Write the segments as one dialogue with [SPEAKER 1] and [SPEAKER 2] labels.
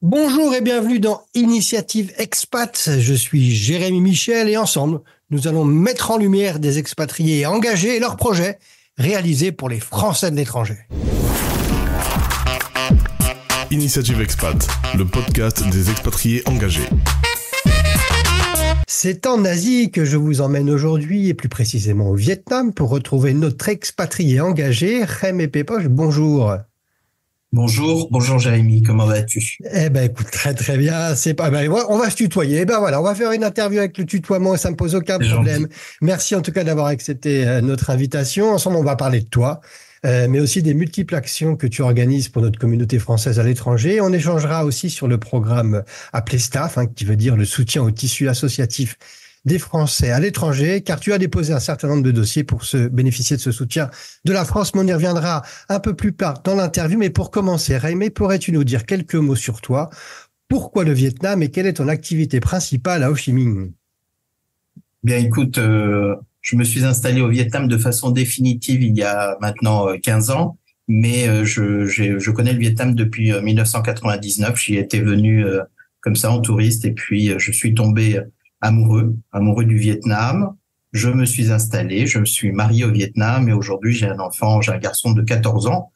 [SPEAKER 1] Bonjour et bienvenue dans Initiative Expat. Je suis Jérémy Michel et ensemble, nous allons mettre en lumière des expatriés engagés et leurs projets réalisés pour les Français de l'étranger.
[SPEAKER 2] Initiative Expat, le podcast des expatriés engagés.
[SPEAKER 1] C'est en Asie que je vous emmène aujourd'hui et plus précisément au Vietnam pour retrouver notre expatrié engagé, Jaime Pepoche. Bonjour.
[SPEAKER 3] Bonjour Jérémy, comment vas-tu?
[SPEAKER 1] Écoute, très bien. On va se tutoyer. On va faire une interview avec le tutoiement, ça me pose aucun problème. Merci en tout cas d'avoir accepté notre invitation. Ensemble, on va parler de toi, mais aussi des multiples actions que tu organises pour notre communauté française à l'étranger. On échangera aussi sur le programme appelé STAFF, qui veut dire le soutien au tissu associatif des Français à l'étranger, car tu as déposé un certain nombre de dossiers pour bénéficier de ce soutien de la France, mais on y reviendra un peu plus tard dans l'interview. Mais pour commencer, Jaime, pourrais-tu nous dire quelques mots sur toi? Pourquoi le Vietnam et quelle est ton activité principale à Ho Chi Minh?
[SPEAKER 3] Bien, écoute, je me suis installé au Vietnam de façon définitive il y a maintenant 15 ans, mais je connais le Vietnam depuis 1999. J'y étais venu comme ça en touriste et puis je suis tombé amoureux du Vietnam. Je me suis installé, je me suis marié au Vietnam et aujourd'hui j'ai un garçon de 14 ans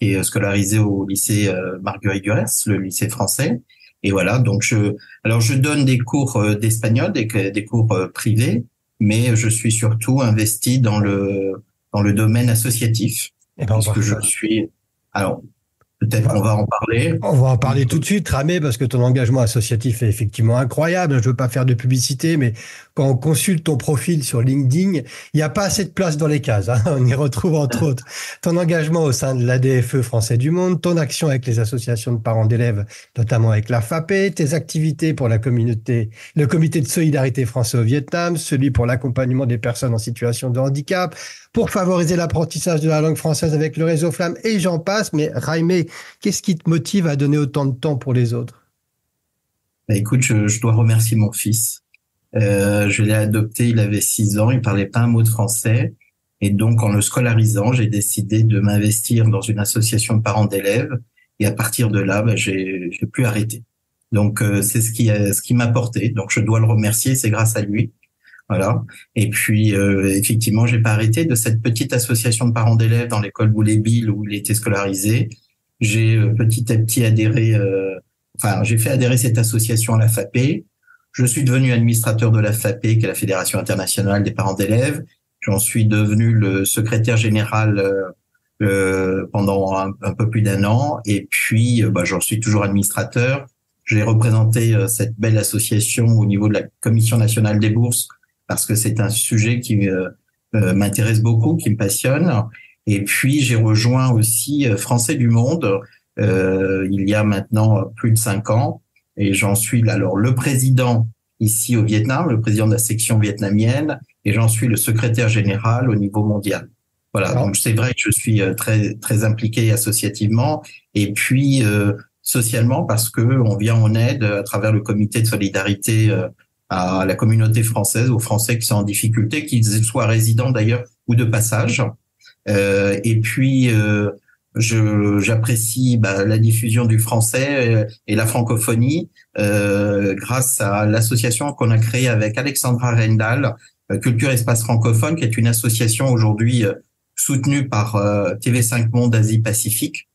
[SPEAKER 3] qui est scolarisé au lycée Marguerite Duras, le lycée français. Et voilà, donc je donne des cours d'espagnol, des cours privés, mais je suis surtout investi dans le domaine associatif. Puisque je suis, alors, peut-être qu'on va en parler.
[SPEAKER 1] On va en parler tout de suite, Ramé, parce que ton engagement associatif est effectivement incroyable. Je veux pas faire de publicité, mais quand on consulte ton profil sur LinkedIn, il n'y a pas assez de place dans les cases. On y retrouve entre autres ton engagement au sein de l'ADFE Français du Monde, ton action avec les associations de parents d'élèves, notamment avec la FAPE, tes activités pour le comité de solidarité français au Vietnam, celui pour l'accompagnement des personnes en situation de handicap, pour favoriser l'apprentissage de la langue française avec le réseau Flamme, et j'en passe. Mais Jaime, qu'est-ce qui te motive à donner autant de temps pour les autres?
[SPEAKER 3] Écoute, je dois remercier mon fils. Je l'ai adopté, il avait 6 ans, il parlait pas un mot de français. Et donc, en le scolarisant, j'ai décidé de m'investir dans une association de parents d'élèves. Et à partir de là, j'ai plus arrêté. Donc, c'est ce qui m'a porté. Donc, je dois le remercier, c'est grâce à lui. Voilà. Et puis, effectivement, j'ai pas arrêté de cette petite association de parents d'élèves dans l'école Boulet-Bill où il était scolarisé. J'ai petit à petit j'ai fait adhérer cette association à la FAPE. Je suis devenu administrateur de la FAPE, qui est la Fédération internationale des parents d'élèves. J'en suis devenu le secrétaire général pendant un peu plus d'1 an. Et puis, j'en suis toujours administrateur. J'ai représenté cette belle association au niveau de la Commission nationale des bourses parce que c'est un sujet qui m'intéresse beaucoup, qui me passionne. Et puis, j'ai rejoint aussi Français du Monde il y a maintenant plus de 5 ans. Et j'en suis alors le président ici au Vietnam, le président de la section vietnamienne, et j'en suis le secrétaire général au niveau mondial. Voilà, donc c'est vrai que je suis très très impliqué associativement et puis socialement parce que on vient en aide à travers le comité de solidarité à la communauté française, aux Français qui sont en difficulté, qu'ils soient résidents d'ailleurs ou de passage. Et puis j'apprécie la diffusion du français et la francophonie grâce à l'association qu'on a créée avec Alexandra Rendal, Culture Espace Francophone, qui est une association aujourd'hui soutenue par TV5 Monde Asie Pacifique,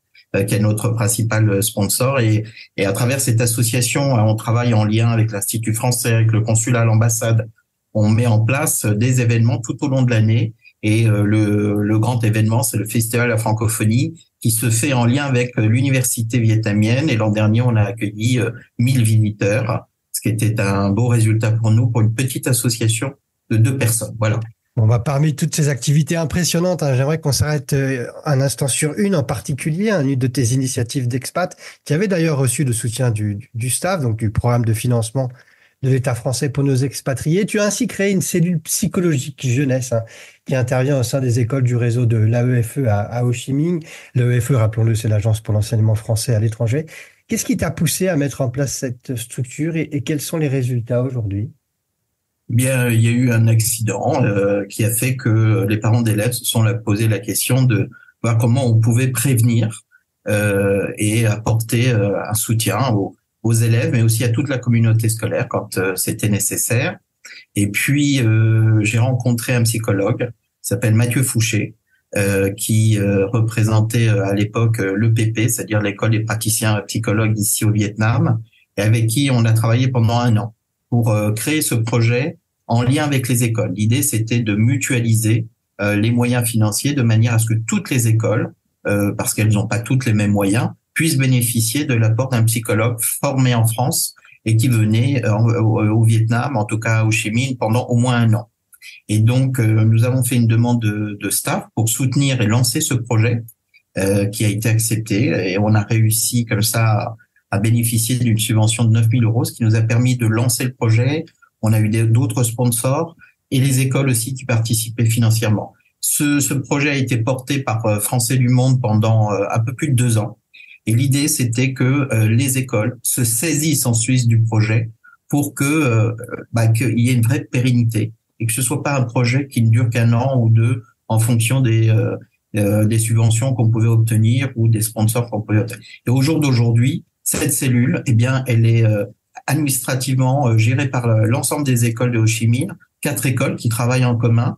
[SPEAKER 3] qui est notre principal sponsor. Et à travers cette association, on travaille en lien avec l'Institut français, avec le consulat, l'ambassade. On met en place des événements tout au long de l'année. Et le grand événement, c'est le Festival de la francophonie qui se fait en lien avec l'université vietnamienne. Et l'an dernier, on a accueilli 1000 visiteurs, ce qui était un beau résultat pour nous, pour une petite association de 2 personnes. Voilà.
[SPEAKER 1] Bon, parmi toutes ces activités impressionnantes, j'aimerais qu'on s'arrête un instant sur une en particulier, une de tes initiatives d'expat, qui avait d'ailleurs reçu le soutien du STAFF, donc du programme de financement de l'État français pour nos expatriés. Tu as ainsi créé une cellule psychologique jeunesse qui intervient au sein des écoles du réseau de l'AEFE à Ho Chi Minh. L'AEFE, rappelons-le, c'est l'Agence pour l'enseignement français à l'étranger. Qu'est-ce qui t'a poussé à mettre en place cette structure et quels sont les résultats aujourd'hui?
[SPEAKER 3] Bien, il y a eu un accident qui a fait que les parents d'élèves se sont posé la question de voir comment on pouvait prévenir et apporter un soutien aux aux élèves, mais aussi à toute la communauté scolaire quand c'était nécessaire. Et puis, j'ai rencontré un psychologue qui s'appelle Mathieu Fouché, qui représentait à l'époque l'EPP, c'est-à-dire l'école des praticiens psychologues ici au Vietnam, et avec qui on a travaillé pendant 1 an pour créer ce projet en lien avec les écoles. L'idée, c'était de mutualiser les moyens financiers de manière à ce que toutes les écoles, parce qu'elles n'ont pas toutes les mêmes moyens, puissent bénéficier de l'apport d'un psychologue formé en France et qui venait au Vietnam, en tout cas à Ho Chi Minh, pendant au moins 1 an. Et donc, nous avons fait une demande de staff pour soutenir et lancer ce projet qui a été accepté. Et on a réussi comme ça à bénéficier d'une subvention de 9 000 €, ce qui nous a permis de lancer le projet. On a eu d'autres sponsors et les écoles aussi qui participaient financièrement. Ce projet a été porté par Français du Monde pendant un peu plus de 2 ans. Et l'idée, c'était que les écoles se saisissent en Suisse du projet pour que qu'il y ait une vraie pérennité et que ce soit pas un projet qui ne dure qu'1 an ou 2 en fonction des subventions qu'on pouvait obtenir ou des sponsors qu'on pouvait obtenir. Et au jour d'aujourd'hui, cette cellule, eh bien, elle est administrativement gérée par l'ensemble des écoles de Ho Chi Minh, 4 écoles qui travaillent en commun.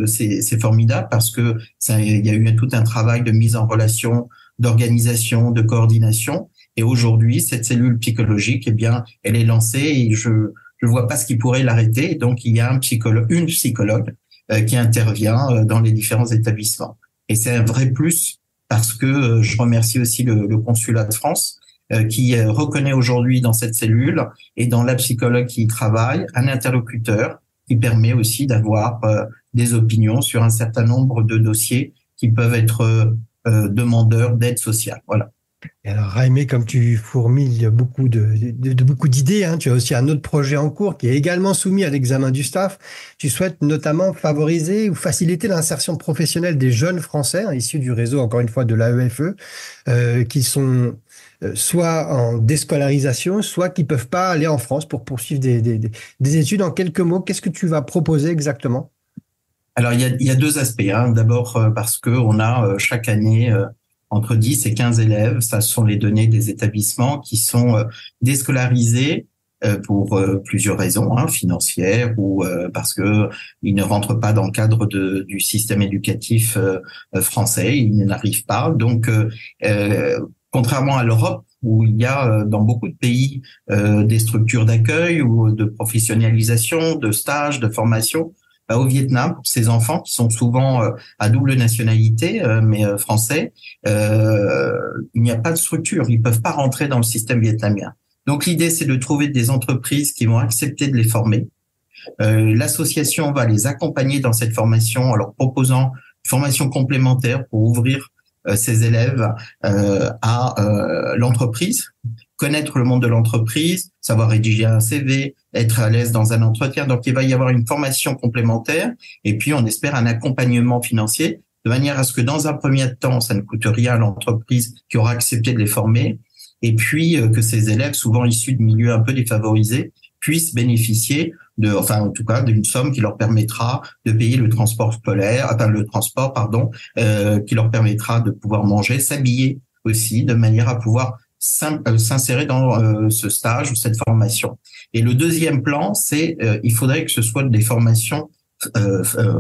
[SPEAKER 3] C'est formidable parce que il y a eu tout un travail de mise en relation, d'organisation, de coordination. Et aujourd'hui, cette cellule psychologique, eh bien, elle est lancée et je vois pas ce qui pourrait l'arrêter. Donc, il y a une psychologue qui intervient dans les différents établissements. Et c'est un vrai plus parce que je remercie aussi le consulat de France qui reconnaît aujourd'hui dans cette cellule et dans la psychologue qui y travaille un interlocuteur qui permet aussi d'avoir des opinions sur un certain nombre de dossiers qui peuvent être demandeurs d'aide sociale. Voilà.
[SPEAKER 1] Et alors, Raimé, comme tu fourmilles beaucoup beaucoup d'idées, hein, tu as aussi un autre projet en cours qui est également soumis à l'examen du staff. Tu souhaites notamment favoriser ou faciliter l'insertion professionnelle des jeunes Français, hein, issus du réseau, encore une fois, de l'AEFE, qui sont soit en déscolarisation, soit qui peuvent pas aller en France pour poursuivre des études. En quelques mots, qu'est-ce que tu vas proposer exactement?
[SPEAKER 3] Alors, il y a 2 aspects. Hein. D'abord, parce que on a chaque année entre 10 et 15 élèves, ça sont les données des établissements qui sont déscolarisés pour plusieurs raisons, hein, financières ou parce que ils ne rentrent pas dans le cadre du système éducatif français, ils n'arrivent pas. Donc, contrairement à l'Europe, où il y a dans beaucoup de pays des structures d'accueil ou de professionnalisation, de stages, de formation, au Vietnam, pour ces enfants qui sont souvent à double nationalité, mais français, il n'y a pas de structure. Ils peuvent pas rentrer dans le système vietnamien. Donc l'idée, c'est de trouver des entreprises qui vont accepter de les former. L'association va les accompagner dans cette formation en leur proposant une formation complémentaire pour ouvrir ces élèves à l'entreprise, connaître le monde de l'entreprise, savoir rédiger un CV, être à l'aise dans un entretien. Donc, il va y avoir une formation complémentaire et puis on espère un accompagnement financier de manière à ce que dans un premier temps, ça ne coûte rien à l'entreprise qui aura accepté de les former et puis que ces élèves, souvent issus de milieux un peu défavorisés, puissent bénéficier en tout cas, d'une somme qui leur permettra de payer le transport scolaire, qui leur permettra de pouvoir manger, s'habiller aussi, de manière à pouvoir s'insérer dans ce stage ou cette formation. Et le deuxième plan, c'est il faudrait que ce soit des formations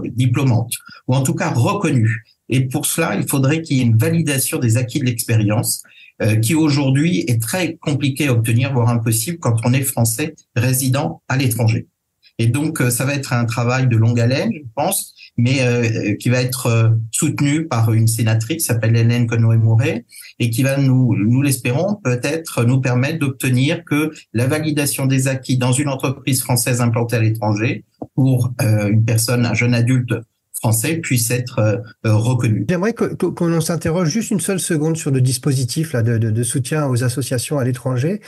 [SPEAKER 3] diplômantes, ou en tout cas reconnues. Et pour cela, il faudrait qu'il y ait une validation des acquis de l'expérience, qui aujourd'hui est très compliqué à obtenir, voire impossible, quand on est français résident à l'étranger. Et donc, ça va être un travail de longue haleine, je pense, mais qui va être soutenu par une sénatrice qui s'appelle Hélène Conway-Mouret et qui va nous l'espérons, peut-être nous permettre d'obtenir que la validation des acquis dans une entreprise française implantée à l'étranger pour une personne, un jeune adulte français puisse être reconnu.
[SPEAKER 1] J'aimerais qu'on s'interroge juste une seule seconde sur le dispositif là de soutien aux associations à l'étranger,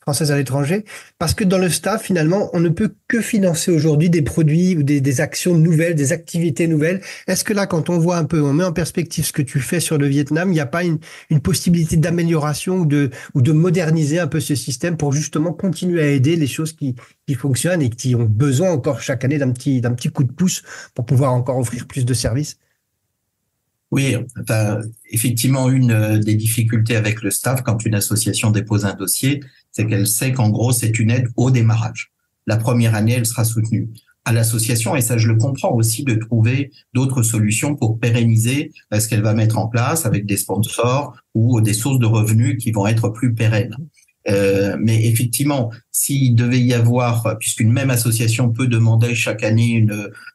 [SPEAKER 1] françaises à l'étranger, parce que dans le staff, finalement, on ne peut que financer aujourd'hui des produits ou des actions nouvelles, des activités nouvelles. Est-ce que là, quand on voit un peu, on met en perspective ce que tu fais sur le Vietnam, il n'y a pas une possibilité d'amélioration ou de moderniser un peu ce système pour justement continuer à aider les choses qui fonctionnent et qui ont besoin encore chaque année d'un petit coup de pouce pour pouvoir encore offrir plus de services?
[SPEAKER 3] Oui, enfin, effectivement, une des difficultés avec le staff quand une association dépose un dossier, c'est qu'elle sait qu'en gros, c'est une aide au démarrage. La première année, elle sera soutenue à l'association, et ça, je le comprends aussi, de trouver d'autres solutions pour pérenniser ce qu'elle va mettre en place avec des sponsors ou des sources de revenus qui vont être plus pérennes. Mais effectivement, s'il devait y avoir, puisqu'une même association peut demander chaque année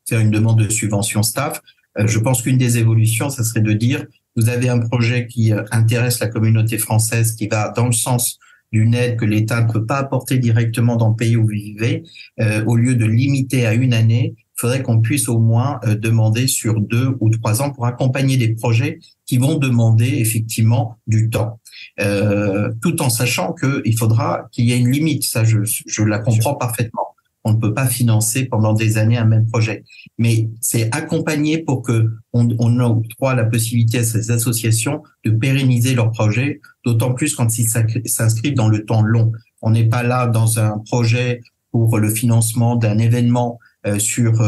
[SPEAKER 3] faire une demande de subvention staff, je pense qu'une des évolutions, ça serait de dire, vous avez un projet qui intéresse la communauté française, qui va dans le sens d'une aide que l'État ne peut pas apporter directement dans le pays où vous vivez, au lieu de limiter à une année, il faudrait qu'on puisse au moins demander sur 2 ou 3 ans pour accompagner des projets qui vont demander effectivement du temps, tout en sachant qu'il faudra qu'il y ait une limite. Ça, je la comprends parfaitement. On ne peut pas financer pendant des années un même projet, mais c'est accompagné pour que on octroie la possibilité à ces associations de pérenniser leurs projets, d'autant plus quand ils s'inscrivent dans le temps long. On n'est pas là dans un projet pour le financement d'un événement sur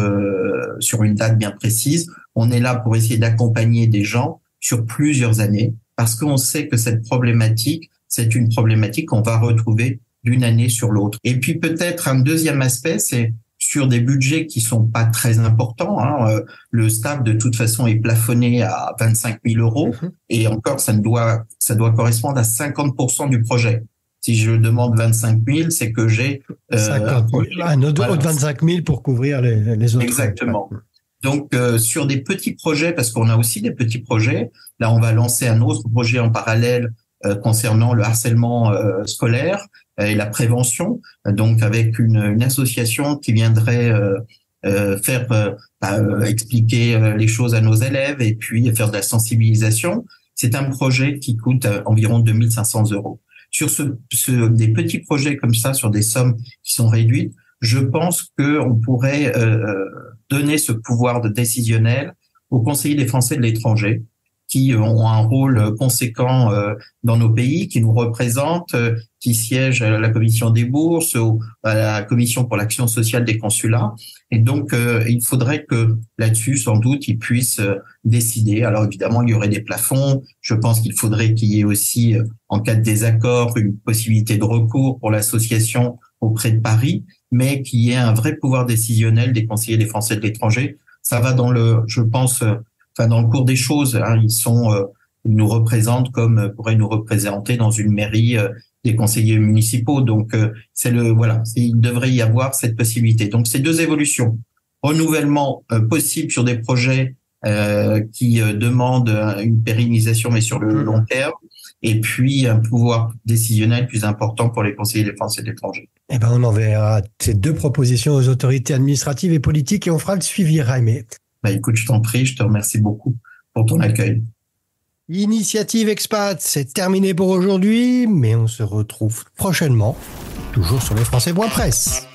[SPEAKER 3] une date bien précise. On est là pour essayer d'accompagner des gens sur plusieurs années, parce qu'on sait que cette problématique, c'est une problématique qu'on va retrouver d'une année sur l'autre. Et puis peut-être un deuxième aspect, c'est sur des budgets qui sont pas très importants. Le staff, de toute façon, est plafonné à 25 000 €. Et encore, ça doit correspondre à 50% du projet. Si je demande 25 000, c'est que j'ai
[SPEAKER 1] 50 000, un autre 25 000 pour couvrir les autres.
[SPEAKER 3] Exactement. Donc, sur des petits projets, parce qu'on a aussi des petits projets, là, on va lancer un autre projet en parallèle concernant le harcèlement scolaire et la prévention, donc avec une association qui viendrait faire expliquer les choses à nos élèves et puis faire de la sensibilisation. C'est un projet qui coûte environ 2 500 €. Sur des petits projets comme ça, sur des sommes qui sont réduites, je pense qu'on pourrait donner ce pouvoir de décisionnel aux conseillers des Français de l'étranger, qui ont un rôle conséquent dans nos pays, qui nous représentent, qui siègent à la commission des bourses, à la commission pour l'action sociale des consulats. Et donc, il faudrait que là-dessus, sans doute, ils puissent décider. Alors évidemment, il y aurait des plafonds. Je pense qu'il faudrait qu'il y ait aussi, en cas de désaccord, une possibilité de recours pour l'association auprès de Paris, mais qu'il y ait un vrai pouvoir décisionnel des conseillers des Français de l'étranger. Ça va dans je pense, dans le cours des choses, hein, ils nous représentent comme pourraient nous représenter dans une mairie des conseillers municipaux. Donc il devrait y avoir cette possibilité. Donc ces deux évolutions, renouvellement possible sur des projets qui demandent une pérennisation mais sur le long terme, et puis un pouvoir décisionnel plus important pour les conseillers des Français de l'étranger.
[SPEAKER 1] Eh ben, on enverra ces deux propositions aux autorités administratives et politiques et on fera le suivi, Jaime.
[SPEAKER 3] Écoute, je t'en prie, je te remercie beaucoup pour ton accueil.
[SPEAKER 1] Initiative Expat, c'est terminé pour aujourd'hui, mais on se retrouve prochainement, toujours sur le Français.press.